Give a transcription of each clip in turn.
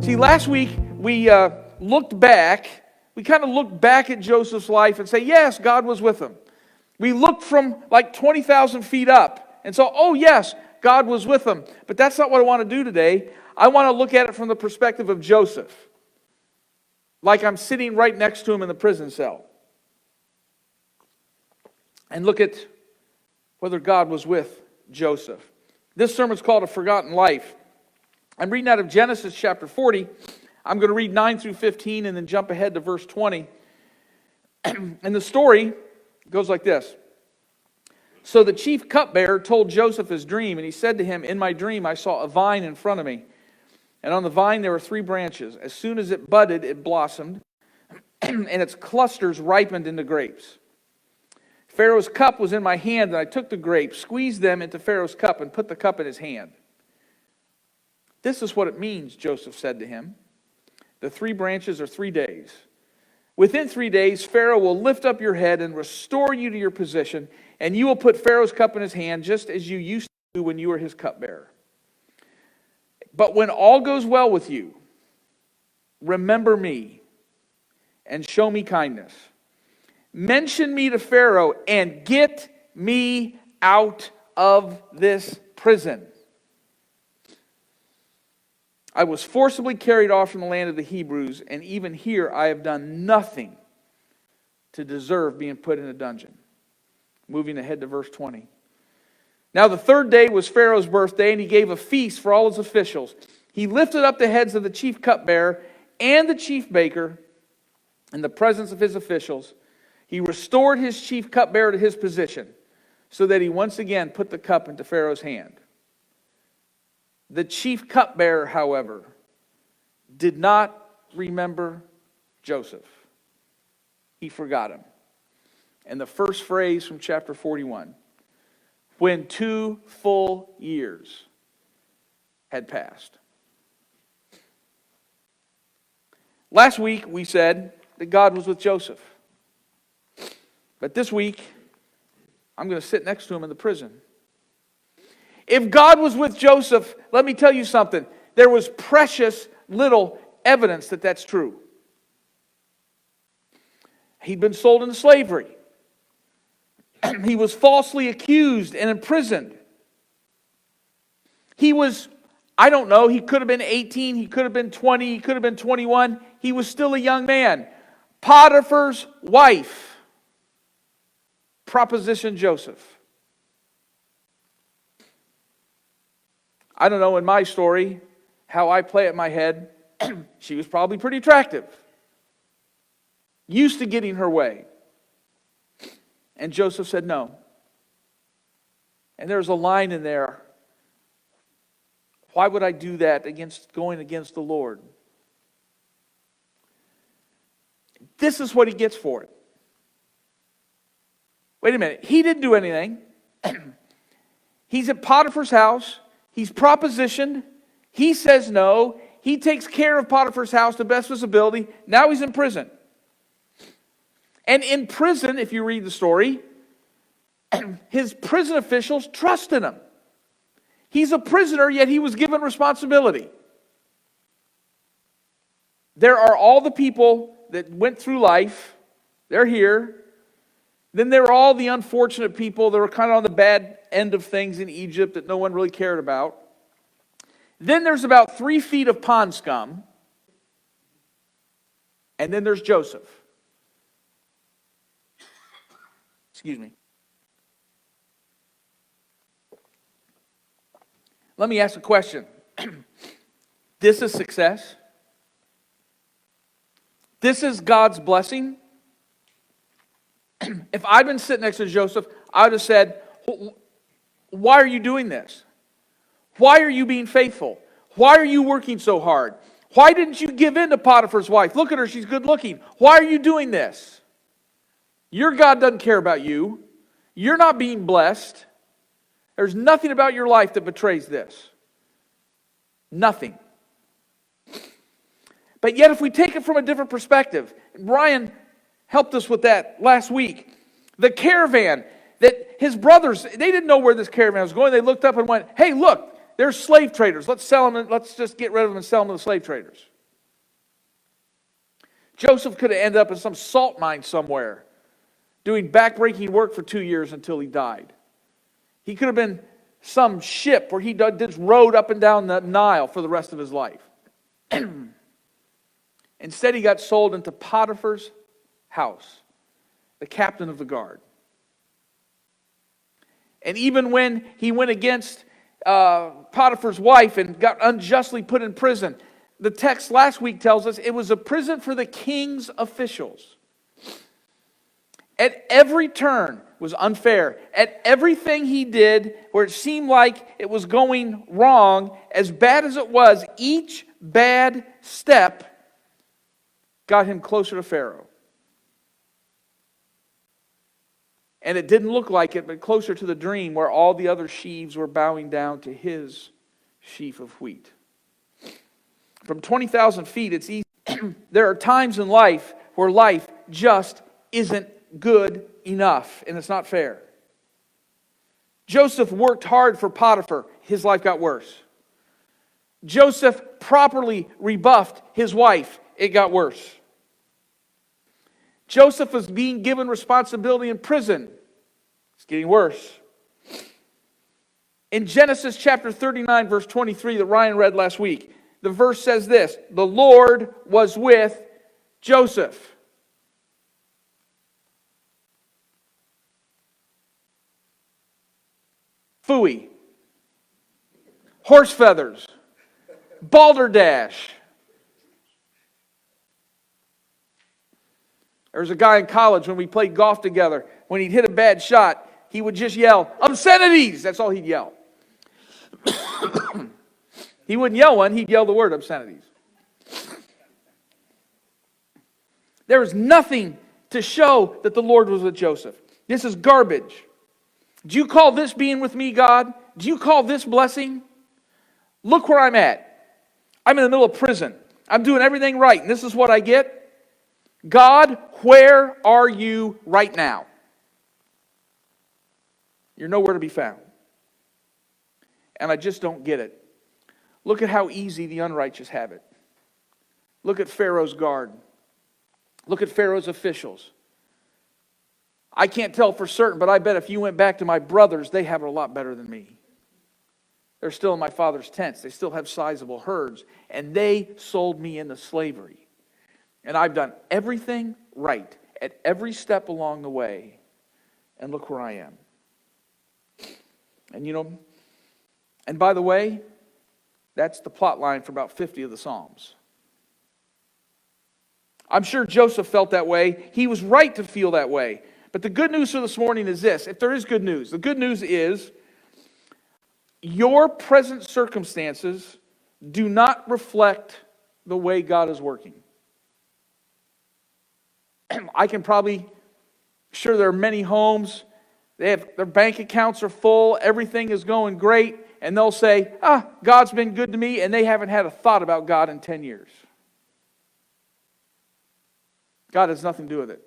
See, last week we looked back. We kind of looked back at Joseph's life and say, yes, God was with him. We looked from like 20,000 feet up and saw, oh yes, God was with him. But that's not what I want to do today. I want to look at it from the perspective of Joseph. Like I'm sitting right next to him in the prison cell. And look at whether God was with Joseph. This sermon's called A Forgotten Life. I'm reading out of Genesis chapter 40. I'm going to read 9 through 15 and then jump ahead to verse 20. And the story goes like this. So the chief cupbearer told Joseph his dream, and he said to him, in my dream I saw a vine in front of me, and on the vine there were 3 branches. As soon as it budded, it blossomed, and its clusters ripened into grapes. Pharaoh's cup was in my hand, and I took the grapes, squeezed them into Pharaoh's cup, and put the cup in his hand. This is what it means, Joseph said to him. The 3 branches are 3 days. Within 3 days, Pharaoh will lift up your head and restore you to your position, and you will put Pharaoh's cup in his hand, just as you used to do when you were his cupbearer. But when all goes well with you, remember me and show me kindness. Mention me to Pharaoh and get me out of this prison. I was forcibly carried off from the land of the Hebrews, and even here I have done nothing to deserve being put in a dungeon. Moving ahead to verse 20. Now the 3rd day was Pharaoh's birthday, and he gave a feast for all his officials. He lifted up the heads of the chief cupbearer and the chief baker in the presence of his officials. He restored his chief cupbearer to his position, so that he once again put the cup into Pharaoh's hand. The chief cupbearer, however, did not remember Joseph. He forgot him. And the first phrase from chapter 41, when 2 full years had passed. Last week we said that God was with Joseph. But this week, I'm going to sit next to him in the prison. If God was with Joseph, let me tell you something. There was precious little evidence that that's true. He'd been sold into slavery. He was falsely accused and imprisoned. He was, I don't know, he could have been 18, he could have been 20, he could have been 21. He was still a young man. Potiphar's wife propositioned Joseph. I don't know, in my story, how I play it in my head, she was probably pretty attractive. Used to getting her way. And Joseph said no. And there's a line in there. Why would I do that going against the Lord? This is what he gets for it. Wait a minute. He didn't do anything. He's at Potiphar's house. He's propositioned. He says no. He takes care of Potiphar's house to the best of his ability. Now he's in prison. And in prison, if you read the story, his prison officials trusted him. He's a prisoner, yet he was given responsibility. There are all the people that went through life. They're here. Then there are all the unfortunate people that were kind of on the bad end of things in Egypt that no one really cared about. Then there's about 3 feet of pond scum. And then there's Joseph. Excuse me. Let me ask a question. This is success? This is God's blessing? If I'd been sitting next to Joseph, I would have said, why are you doing this? Why are you being faithful? Why are you working so hard? Why didn't you give in to Potiphar's wife? Look at her, she's good looking. Why are you doing this? Your God doesn't care about you. You're not being blessed. There's nothing about your life that betrays this. Nothing. But yet if we take it from a different perspective, Ryan helped us with that last week. The caravan that his brothers, they didn't know where this caravan was going. They looked up and went, hey, look, there's slave traders. Let's sell them. Let's just get rid of them and sell them to the slave traders. Joseph could have ended up in some salt mine somewhere, doing backbreaking work for 2 years until he died. He could have been some ship where he just rode up and down the Nile for the rest of his life. Instead, he got sold into Potiphar's house, the captain of the guard. And even when he went against Potiphar's wife and got unjustly put in prison, the text last week tells us it was a prison for the king's officials. At every turn was unfair. At everything he did where it seemed like it was going wrong, as bad as it was, each bad step got him closer to Pharaoh. And it didn't look like it, but closer to the dream where all the other sheaves were bowing down to his sheaf of wheat. From 20,000 feet, it's easy. There are times in life where life just isn't good enough, and it's not fair. Joseph worked hard for Potiphar. His life got worse. Joseph properly rebuffed his wife. It got worse. Joseph was being given responsibility in prison. It's getting worse. In Genesis chapter 39, verse 23 that Ryan read last week, the verse says this: the Lord was with Joseph. Phooey. Horse feathers. Balderdash. There was a guy in college when we played golf together. When he'd hit a bad shot, he would just yell, obscenities! That's all he'd yell. He wouldn't yell one, he'd yell the word obscenities. There was nothing to show that the Lord was with Joseph. This is garbage. Do you call this being with me, God? Do you call this blessing? Look where I'm at. I'm in the middle of prison. I'm doing everything right, and this is what I get? God, where are you right now? You're nowhere to be found. And I just don't get it. Look at how easy the unrighteous have it. Look at Pharaoh's guard. Look at Pharaoh's officials. I can't tell for certain, but I bet if you went back to my brothers, they have it a lot better than me. They're still in my father's tents. They still have sizable herds. And they sold me into slavery. And I've done everything right at every step along the way. And look where I am. And and by the way, that's the plot line for about 50 of the Psalms. I'm sure Joseph felt that way. He was right to feel that way. But the good news for this morning is this. If there is good news, the good news is your present circumstances do not reflect the way God is working. I can probably, sure there are many homes, their bank accounts are full, everything is going great, and they'll say, God's been good to me, and they haven't had a thought about God in 10 years. God has nothing to do with it.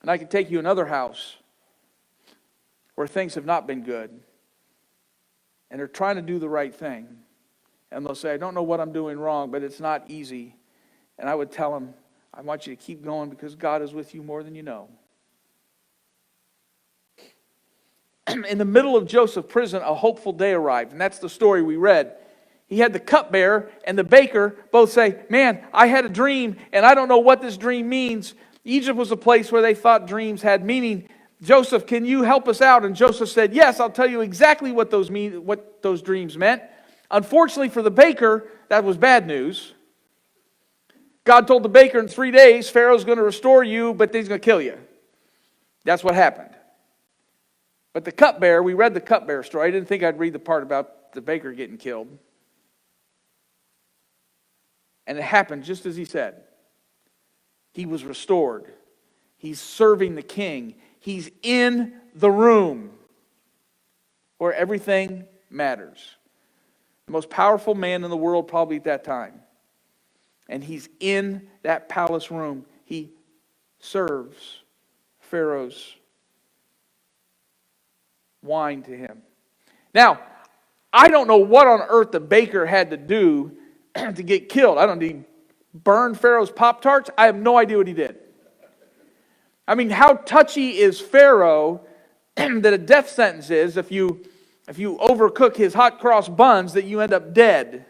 And I can take you another house where things have not been good, and they're trying to do the right thing, and they'll say, I don't know what I'm doing wrong, but it's not easy. And I would tell them, I want you to keep going because God is with you more than you know. In the middle of Joseph's prison, a hopeful day arrived, and that's the story we read. He had the cupbearer and the baker both say, man, I had a dream, and I don't know what this dream means. Egypt was a place where they thought dreams had meaning. Joseph, can you help us out? And Joseph said, yes, I'll tell you exactly what those dreams meant. Unfortunately for the baker, that was bad news. God told the baker in 3 days, Pharaoh's going to restore you, but he's going to kill you. That's what happened. But the cupbearer, we read the cupbearer story. I didn't think I'd read the part about the baker getting killed. And it happened just as he said. He was restored. He's serving the king. He's in the room where everything matters. The most powerful man in the world probably at that time. And he's in that palace room. He serves Pharaoh's wine to him. Now, I don't know what on earth the baker had to do to get killed. I don't need burn Pharaoh's Pop-Tarts? I have no idea what he did. I mean, how touchy is Pharaoh that a death sentence is if you overcook his hot cross buns that you end up dead?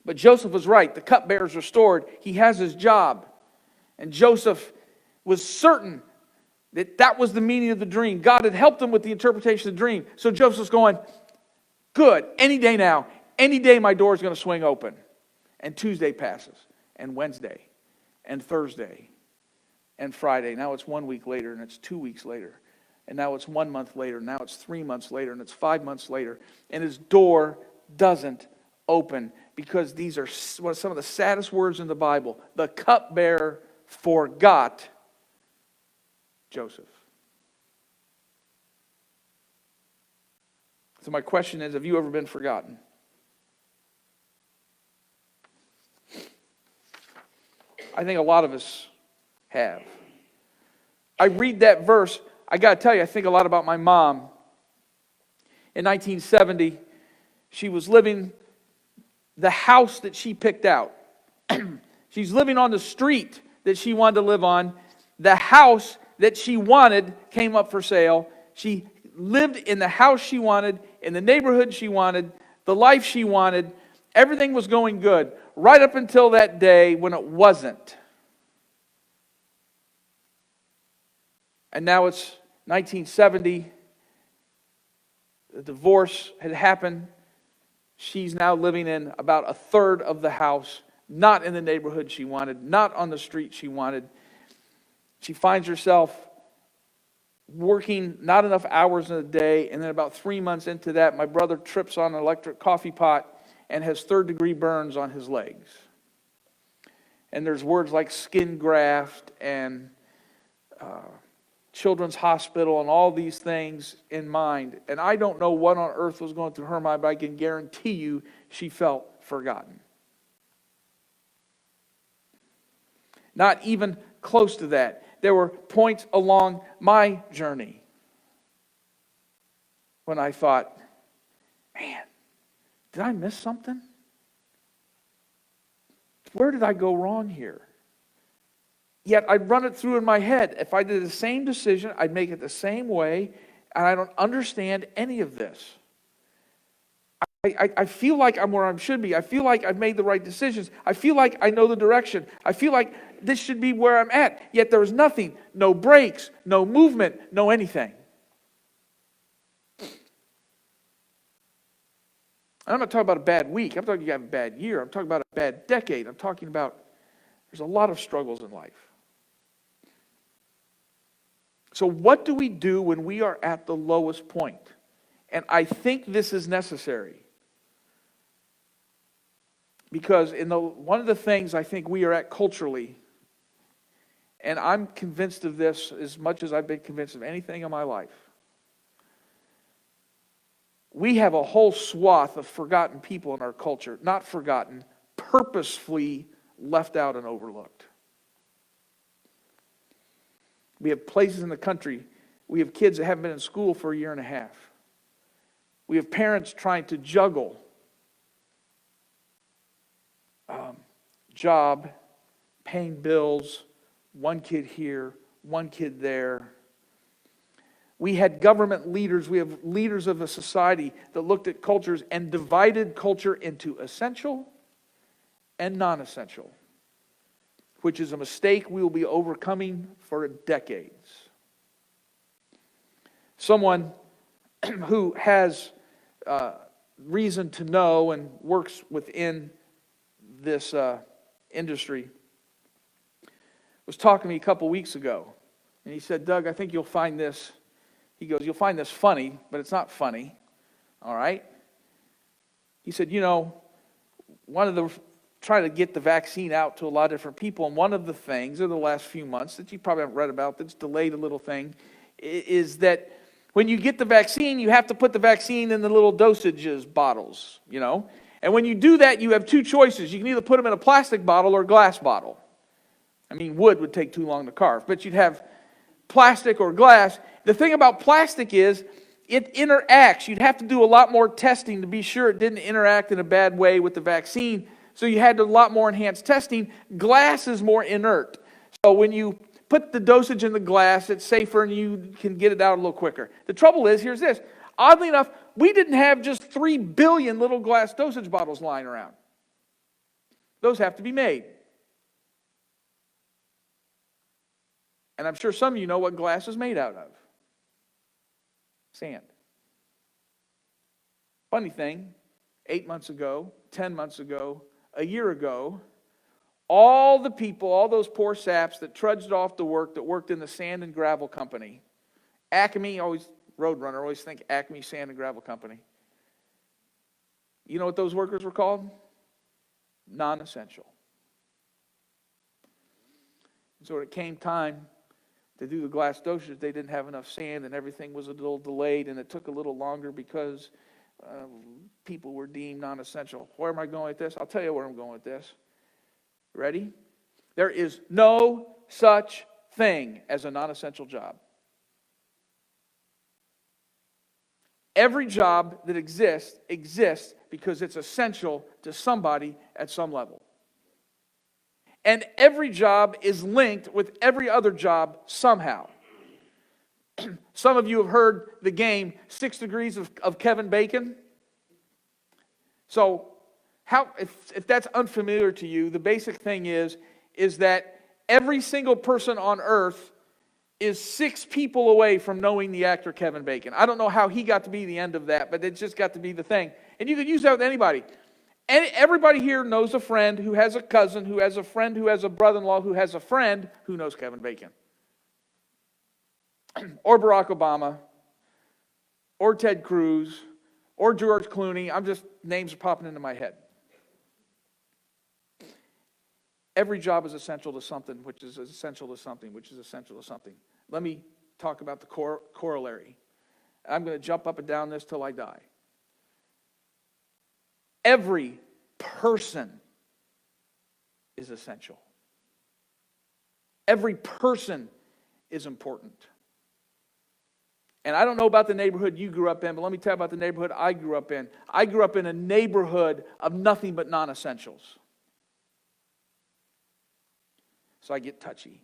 But Joseph was right. The cupbearer is restored. He has his job. And Joseph was certain that that was the meaning of the dream. God had helped him with the interpretation of the dream. So Joseph's going, good, any day now. Any day my door is going to swing open. And Tuesday passes. And Wednesday. And Thursday. And Friday. Now it's 1 week later, and it's 2 weeks later. And now it's 1 month later. Now it's 3 months later, and it's 5 months later. And his door doesn't open, because these are some of the saddest words in the Bible. The cupbearer forgot Joseph. So my question is, have you ever been forgotten? I think a lot of us have. I read that verse, I got to tell you, I think a lot about my mom. In 1970, she was living the house that she picked out. She's living on the street that she wanted to live on. The house that she wanted came up for sale. She lived in the house she wanted, in the neighborhood she wanted, the life she wanted. Everything was going good, right up until that day when it wasn't. And now it's 1970. The divorce had happened. She's now living in about a third of the house, not in the neighborhood she wanted, not on the street she wanted. She finds herself working not enough hours in a day, and then about 3 months into that, my brother trips on an electric coffee pot and has third-degree burns on his legs. And there's words like skin graft and children's hospital and all these things in mind. And I don't know what on earth was going through her mind, but I can guarantee you she felt forgotten. Not even close to that. There were points along my journey when I thought, man, did I miss something? Where did I go wrong here? Yet I'd run it through in my head. If I did the same decision, I'd make it the same way, and I don't understand any of this. I feel like I'm where I should be. I feel like I've made the right decisions. I feel like I know the direction. I feel like this should be where I'm at. Yet there was nothing, no breaks, no movement, no anything. And I'm not talking about a bad week. I'm talking about a bad year. I'm talking about a bad decade. I'm talking about there's a lot of struggles in life. So what do we do when we are at the lowest point? And I think this is necessary. Because one of the things I think we are at culturally, and I'm convinced of this as much as I've been convinced of anything in my life, we have a whole swath of forgotten people in our culture. Not forgotten, purposefully left out and overlooked. We have places in the country, we have kids that haven't been in school for a year and a half. We have parents trying to juggle job, paying bills, one kid here, one kid there. We had government leaders, we have leaders of a society that looked at cultures and divided culture into essential and non-essential, which is a mistake we will be overcoming for decades. Someone who has reason to know and works within this industry was talking to me a couple weeks ago, and he said, Doug, I think you'll find this. He goes, you'll find this funny, but it's not funny. All right? He said, trying to get the vaccine out to a lot of different people, and one of the things in the last few months that you probably haven't read about that's delayed a little thing is that when you get the vaccine, you have to put the vaccine in the little dosages bottles, And when you do that, you have two choices. You can either put them in a plastic bottle or a glass bottle. I mean, wood would take too long to carve, but you'd have plastic or glass. The thing about plastic is it interacts. You'd have to do a lot more testing to be sure it didn't interact in a bad way with the vaccine. So you had a lot more enhanced testing. Glass is more inert. So when you put the dosage in the glass, it's safer and you can get it out a little quicker. The trouble is, here's this. Oddly enough, we didn't have just 3 billion little glass dosage bottles lying around. Those have to be made. And I'm sure some of you know what glass is made out of. Sand. Funny thing, 8 months ago, 10 months ago, a year ago, all the people, all those poor saps that trudged off to work, that worked in the sand and gravel company, Acme, Roadrunner, always think Acme Sand and Gravel Company. You know what those workers were called? Non-essential. So when it came time to do the glass dosage, they didn't have enough sand and everything was a little delayed and it took a little longer because people were deemed non-essential. Where am I going with this? I'll tell you where I'm going with this. Ready? There is no such thing as a non-essential job. Every job that exists because it's essential to somebody at some level. And every job is linked with every other job somehow. Some of you have heard the game 6 Degrees of Kevin Bacon. So, if that's unfamiliar to you, the basic thing is that every single person on earth is 6 people away from knowing the actor Kevin Bacon. I don't know how he got to be the end of that, but it just got to be the thing. And you can use that with anybody. And everybody here knows a friend who has a cousin, who has a friend who has a brother-in-law, who has a friend who knows Kevin Bacon. Or Barack Obama, or Ted Cruz, or George Clooney. Names are popping into my head. Every job is essential to something, which is essential to something, which is essential to something. Let me talk about the corollary. I'm going to jump up and down this till I die. Every person is essential. Every person is important. And I don't know about the neighborhood you grew up in, but let me tell you about the neighborhood I grew up in. I grew up in a neighborhood of nothing but non-essentials. So I get touchy.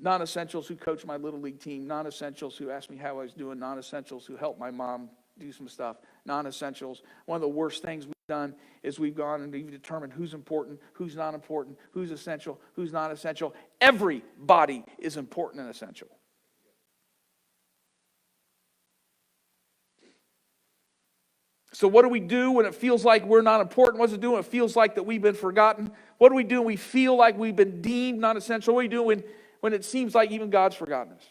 Non-essentials who coached my little league team, non-essentials who asked me how I was doing, non-essentials who helped my mom do some stuff, non-essentials. One of the worst things we've done is we've gone and we've determined who's important, who's not important, who's essential, who's not essential. Everybody is important and essential. So what do we do when it feels like we're not important? What's it do when it feels like that we've been forgotten? What do we do when we feel like we've been deemed not essential? What do we do when it seems like even God's forgotten us?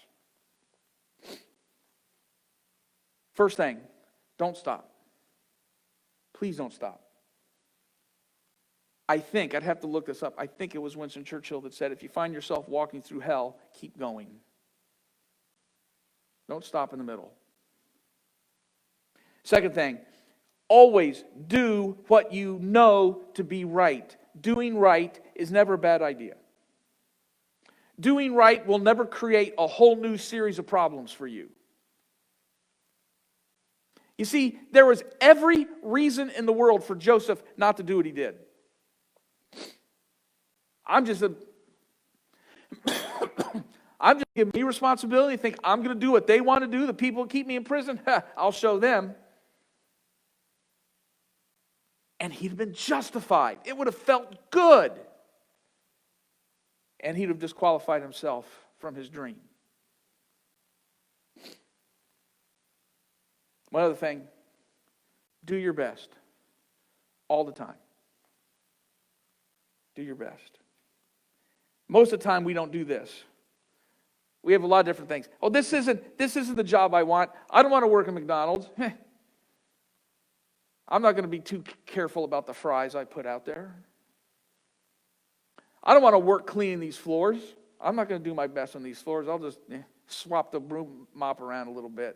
First thing, don't stop. Please don't stop. I'd have to look this up. I think it was Winston Churchill that said, if you find yourself walking through hell, keep going. Don't stop in the middle. Second thing, always do what you know to be right. Doing right is never a bad idea. Doing right will never create a whole new series of problems for you. You see, there was every reason in the world for Joseph not to do what he did. I'm just giving me responsibility, think I'm going to do what they want to do. The people who keep me in prison, I'll show them. And he'd have been justified. It would have felt good. And he'd have disqualified himself from his dream. One other thing, do your best all the time. Do your best. Most of the time we don't do this. We have a lot of different things. Oh, this isn't the job I want. I don't want to work at McDonald's. I'm not going to be too careful about the fries I put out there. I don't want to work cleaning these floors. I'm not going to do my best on these floors. I'll just swap the broom mop around a little bit.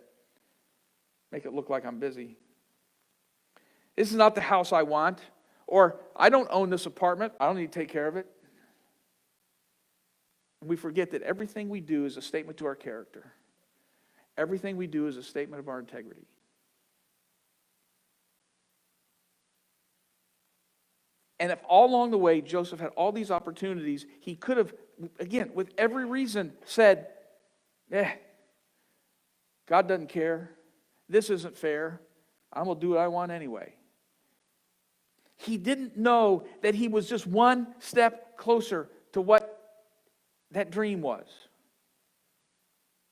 Make it look like I'm busy. This is not the house I want. Or, I don't own this apartment. I don't need to take care of it. We forget that everything we do is a statement to our character. everything we do is a statement of our integrity. And if all along the way Joseph had all these opportunities, he could have, again, with every reason, said, God doesn't care. This isn't fair. I'm going to do what I want anyway. He didn't know that he was just one step closer to what that dream was.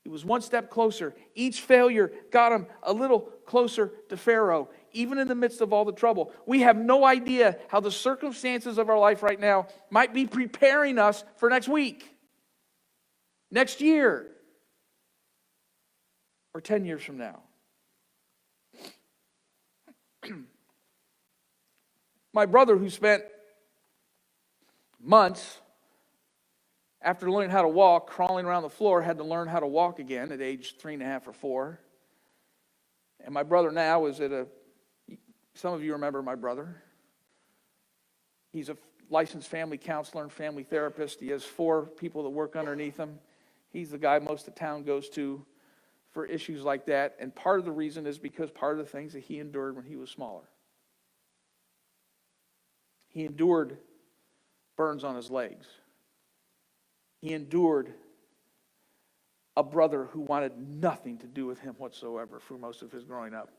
He was one step closer. Each failure got him a little closer to Pharaoh, even in the midst of all the trouble. We have no idea how the circumstances of our life right now might be preparing us for next week, next year, or 10 years from now. My brother, who spent months after learning how to walk, crawling around the floor, had to learn how to walk again at age 3.5 or 4. And my brother now is some of you remember my brother. He's a licensed family counselor and family therapist. He has 4 people that work underneath him. He's the guy most of the town goes to for issues like that. And part of the reason is because part of the things that he endured when he was smaller. He endured burns on his legs. He endured a brother who wanted nothing to do with him whatsoever for most of his growing up.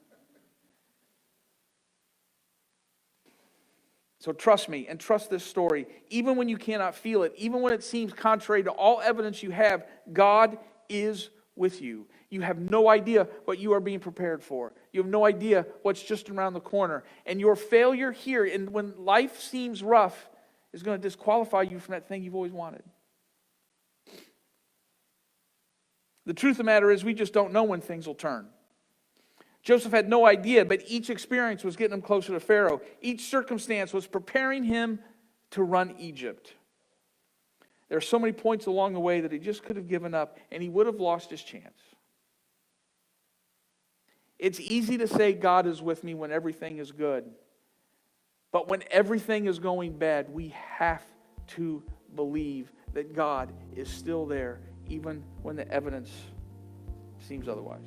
So trust me and trust this story. Even when you cannot feel it, even when it seems contrary to all evidence you have, God is with you. You have no idea what you are being prepared for. You have no idea what's just around the corner. And your failure here, and when life seems rough, is going to disqualify you from that thing you've always wanted. The truth of the matter is we just don't know when things will turn. Joseph had no idea, but each experience was getting him closer to Pharaoh. Each circumstance was preparing him to run Egypt. There are so many points along the way that he just could have given up, and he would have lost his chance. It's easy to say God is with me when everything is good. But when everything is going bad, we have to believe that God is still there, even when the evidence seems otherwise.